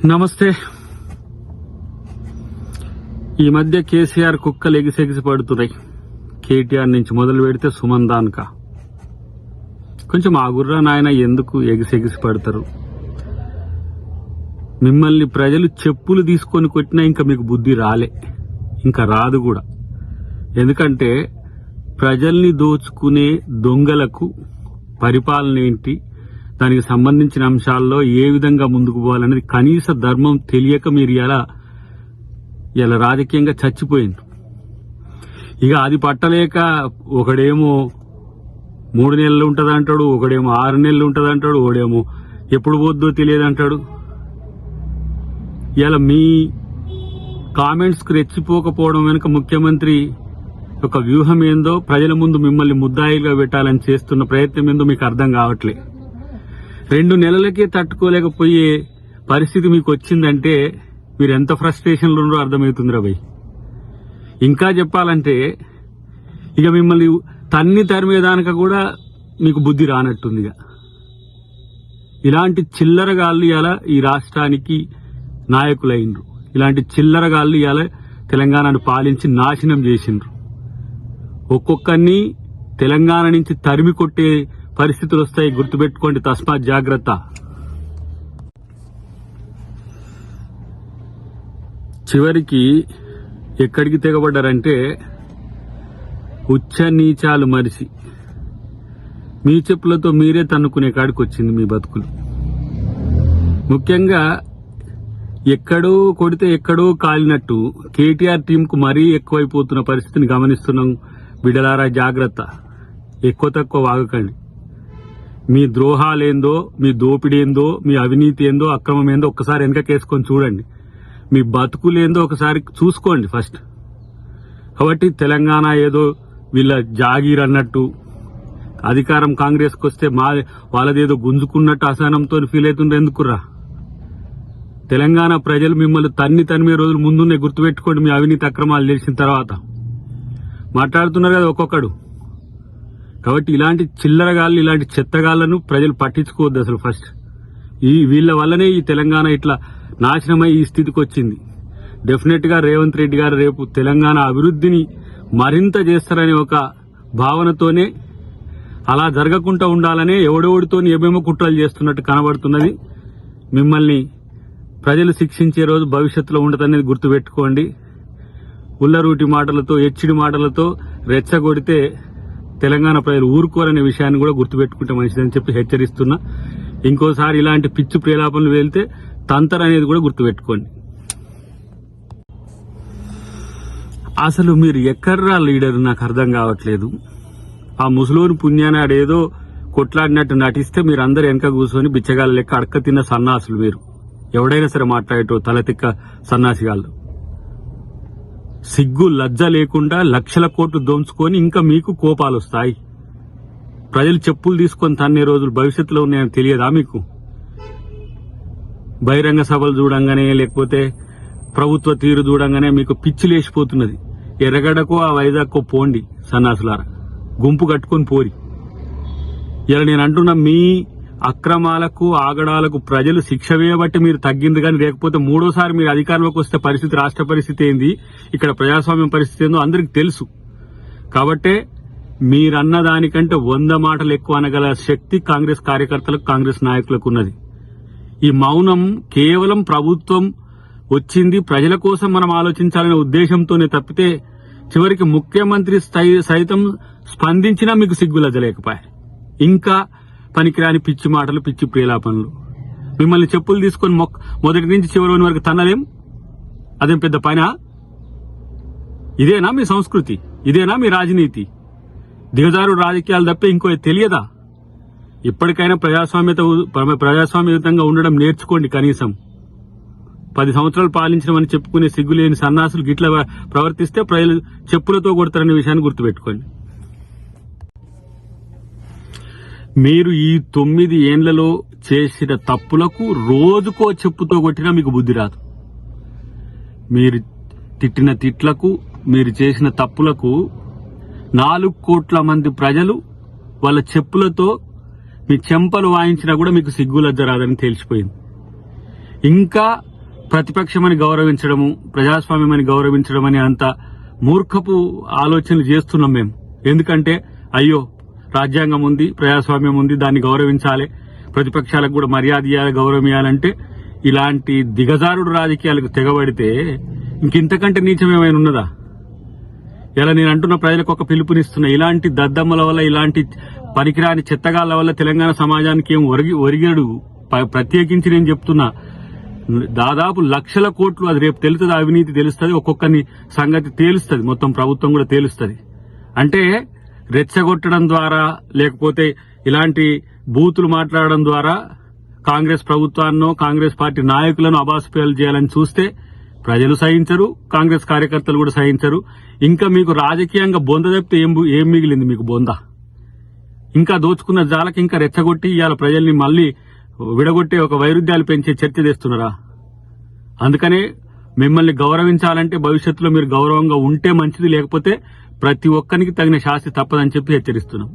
నమస్తే. ఈ మధ్య కేసీఆర్ కుక్కలు ఎగిసెగిసి పడుతున్నాయి. కేటీఆర్ నుంచి మొదలు పెడితే సుమన్ దాన్కా. కొంచెం ఆగుర్రా నాయన, ఎందుకు ఎగిసెగిసి పడతారు? మిమ్మల్ని ప్రజలు చెప్పులు తీసుకొని కొట్టినా ఇంకా మీకు బుద్ధి రాలే, ఇంకా రాదు కూడా. ఎందుకంటే ప్రజల్ని దోచుకునే దొంగలకు పరిపాలన ఏంటి, దానికి సంబంధించిన అంశాల్లో ఏ విధంగా ముందుకు పోవాలనేది కనీస ధర్మం తెలియక మీరు ఇలా రాజకీయంగా చచ్చిపోయింది. ఇక అది పట్టలేక ఒకడేమో 3 నెలలు ఉంటుంది అంటాడు, ఒకడేమో 6 నెలలు ఉంటుంది అంటాడు, ఒకడేమో ఎప్పుడు పోద్దో తెలియదు అంటాడు. ఇలా మీ కామెంట్స్కి రెచ్చిపోకపోవడం వెనుక ముఖ్యమంత్రి ఒక వ్యూహం ఏందో, ప్రజల ముందు మిమ్మల్ని ముద్దాయిలుగా పెట్టాలని చేస్తున్న ప్రయత్నం ఏందో మీకు అర్థం కావట్లే. 2 నెలలకే తట్టుకోలేకపోయే పరిస్థితి మీకు వచ్చిందంటే మీరు ఎంత ఫ్రస్ట్రేషన్లో ఉన్నారో అర్థమవుతుందిరా భయ్. ఇంకా చెప్పాలంటే ఇక మిమ్మల్ని తరిమేదానిక కూడా మీకు బుద్ధి రానట్టుంది. ఇలాంటి చిల్లరగాళ్ళు ఇలా ఈ రాష్ట్రానికి నాయకులైనరు. ఇలాంటి చిల్లరగాళ్ళు ఇలా తెలంగాణను పాలించి నాశనం చేసిండ్రు. ఒక్కొక్కరిని తెలంగాణ నుంచి తరిమి కొట్టే పరిస్థితులు వస్తాయి, గుర్తుపెట్టుకోండి. తస్మాత్ జాగ్రత్త. చివరికి ఎక్కడికి తెగబడ్డారంటే ఉచ్చ నీచాలు మరిసి మీ చెప్పులతో మీరే తన్నుకునే కాడికి వచ్చింది మీ బతుకులు. ముఖ్యంగా ఎక్కడో కొడితే ఎక్కడో కాలినట్టు కేటీఆర్ టీంకు మరీ ఎక్కువైపోతున్న పరిస్థితిని గమనిస్తున్నాం. బిడ్డలారా జాగ్రత్త, ఎక్కువ తక్కువ వాగకండి. మీ ద్రోహాలేందో, మీ దోపిడేందో, మీ అవినీతి ఏందో, అక్రమం ఏందో ఒక్కసారి వెనకకేసుకొని చూడండి. మీ బతుకులేందో ఒకసారి చూసుకోండి ఫస్ట్. కాబట్టి తెలంగాణ ఏదో వీళ్ళ జాగీర్ అన్నట్టు, అధికారం కాంగ్రెస్కి వస్తే వాళ్ళదేదో గుంజుకున్నట్టు అసహనంతో ఫీల్ అవుతుండే ఎందుకురా? తెలంగాణ ప్రజలు మిమ్మల్ని తన్మే రోజులు ముందునే, గుర్తుపెట్టుకోండి. మీ అవినీతి అక్రమాలు తెలిసిన తర్వాత మాట్లాడుతున్నారు కదా ఒక్కొక్కడు. కాబట్టి ఇలాంటి చిల్లరగాళ్ళు, ఇలాంటి చెత్తగాళ్లను ప్రజలు పట్టించుకోవద్దు అసలు ఫస్ట్. వీళ్ళ వల్లనే ఈ తెలంగాణ ఇట్లా నాశనమై ఈ స్థితికి వచ్చింది. డెఫినెట్ గా రేవంత్ రెడ్డి గారు రేపు తెలంగాణ అభివృద్ధిని మరింత చేస్తారనే ఒక భావనతోనే, అలా జరగకుండా ఉండాలనే ఎవడెవడితో ఏమేమో కుట్రలు చేస్తున్నట్టు కనబడుతున్నది. మిమ్మల్ని ప్రజలు శిక్షించే రోజు భవిష్యత్తులో ఉండదనేది గుర్తుపెట్టుకోండి. ఉల్లరూటి మాటలతో, ఎచ్చిడి మాటలతో రెచ్చగొడితే తెలంగాణ ప్రజలు ఊరుకోరనే విషయాన్ని కూడా గుర్తుపెట్టుకుంటే మంచిదని చెప్పి హెచ్చరిస్తున్నా. ఇంకోసారి ఇలాంటి పిచ్చి ప్రేలాపనలు వెళ్తే తంతర్ అనేది కూడా గుర్తుపెట్టుకోండి. అసలు మీరు ఎక్కడ్రా లీడర్ నాకు అర్థం కావట్లేదు. ఆ ముసలోని పుణ్యాన్ని ఆడేదో కొట్లాడినట్టు నటిస్తే మీరందరూ వెనక కూర్చొని బిచ్చగాళ్ళ లెక్క అడక్క తిన్న సన్నాసులు మీరు. ఎవడైనా సరే మాట్లాడేటో తలతిక్క సన్నాసిగాళ్ళు. సిగ్గు లజ్జ లేకుండా లక్షల కోట్లు దోంచుకొని ఇంకా మీకు కోపాలు వస్తాయి. ప్రజలు చెప్పులు తీసుకొని తన్నే రోజులు భవిష్యత్తులో ఉన్నాయని తెలియదా మీకు? బహిరంగ సభలు చూడంగానే, లేకపోతే ప్రభుత్వ తీరు చూడంగానే మీకు పిచ్చి లేచిపోతున్నది. ఎర్రగడ్డకో ఆ వైజాగ్కో పోండి సన్నాసులారా, గుంపు కట్టుకొని పోరి. ఇలా నేను అంటున్నా, మీ అక్రమాలకు ఆగడాలకు ప్రజలు శిక్ష వేయబట్టి మీరు తగ్గింది. కానీ లేకపోతే మూడోసారి మీరు అధికారంలోకి వస్తే పరిస్థితి, రాష్ట్ర పరిస్థితి ఏంది, ఇక్కడ ప్రజాస్వామ్యం పరిస్థితి ఏందో అందరికి తెలుసు. కాబట్టే మీరన్న దానికంటే 100 మాటలు ఎక్కువ అనగల శక్తి కాంగ్రెస్ కార్యకర్తలకు, కాంగ్రెస్ నాయకులకు ఉన్నది. ఈ మౌనం కేవలం ప్రభుత్వం వచ్చింది ప్రజల కోసం మనం ఆలోచించాలనే ఉద్దేశంతోనే తప్పితే చివరికి ముఖ్యమంత్రి సైతం స్పందించినా మీకు సిగ్గులద్దలేకపోయాయి. ఇంకా పనికిరాని పిచ్చి మాటలు, పిచ్చి ప్రేలాపనలు. మిమ్మల్ని చెప్పులు తీసుకొని మొదటి నుంచి చివరి వరకు తన్నలేం. అదేం పెద్ద పనా? ఇదేనా మీ సంస్కృతి? ఇదేనా మీ రాజనీతి? దిగజారు రాజకీయాలు తప్పే ఇంకో తెలియదా? ఇప్పటికైనా ప్రజాస్వామ్యయుతంగా ఉండడం నేర్చుకోండి. కనీసం 10 సంవత్సరాలు పాలించడమని చెప్పుకునే సిగ్గులేని సన్నాసులు గిట్లా ప్రవర్తిస్తే ప్రజలు చెప్పులతో కొడతారనే విషయాన్ని గుర్తుపెట్టుకోండి. మీరు ఈ 9 ఏండ్లలో చేసిన తప్పులకు రోజుకో చెప్పుతో కొట్టినా మీకు బుద్ధి రాదు. మీరు తిట్టిన తిట్లకు, మీరు చేసిన తప్పులకు 4 కోట్ల మంది ప్రజలు వాళ్ళ చెప్పులతో మీ చెంపలు వాయించినా కూడా మీకు సిగ్గులజ్జ రాదని తెలిసిపోయింది. ఇంకా ప్రతిపక్షమని గౌరవించడము, ప్రజాస్వామ్యమని గౌరవించడం అనే అంత మూర్ఖపు ఆలోచనలు చేస్తున్నాం మేము. ఎందుకంటే అయ్యో రాజ్యాంగం ఉంది, ప్రజాస్వామ్యం ఉంది, దాన్ని గౌరవించాలి, ప్రతిపక్షాలకు కూడా మర్యాద ఇవ్వాలి, గౌరవం ఇవ్వాలంటే ఇలాంటి దిగజారుడు రాజకీయాలకు తెగబడితే ఇంకింతకంటే నీచం ఏమైనా ఉన్నదా? ఇలా నేను అంటున్న ప్రజలకు ఒక పిలుపునిస్తున్నా, ఇలాంటి దద్దమ్మల వల్ల, ఇలాంటి పనికిరాని చెత్తగాళ్ల వల్ల తెలంగాణ సమాజానికి ఏం ఒరిగడు. ప్రత్యేకించి నేను చెప్తున్నా, దాదాపు లక్షల కోట్లు, అది రేపు తెలుస్తుంది, అవినీతి తెలుస్తుంది, ఒక్కొక్కరిని సంగతి తేలుస్తుంది, మొత్తం ప్రభుత్వం కూడా తేలుస్తుంది. అంటే రెచ్చగొట్టడం ద్వారా, లేకపోతే ఇలాంటి బూతులు మాట్లాడడం ద్వారా కాంగ్రెస్ ప్రభుత్వాన్నో కాంగ్రెస్ పార్టీ నాయకులను అబాసుపేలు చేయాలని చూస్తే ప్రజలు సహించరు, కాంగ్రెస్ కార్యకర్తలు కూడా సహించరు. ఇంకా మీకు రాజకీయంగా బొంద తప్పితే ఏం మిగిలింది మీకు బొంద? ఇంకా దోచుకున్న జాలకి ఇంకా రెచ్చగొట్టి ఇవాళ ప్రజల్ని మళ్లీ విడగొట్టే ఒక వైరుధ్యాలు పెంచే చర్చ చేస్తున్నారా? అందుకనే మిమ్మల్ని గౌరవించాలంటే భవిష్యత్తులో మీరు గౌరవంగా ఉంటే మంచిది, లేకపోతే ప్రతి ఒక్కరికి తగిన శాస్తి తప్పదని చెప్పి హెచ్చరిస్తున్నాం.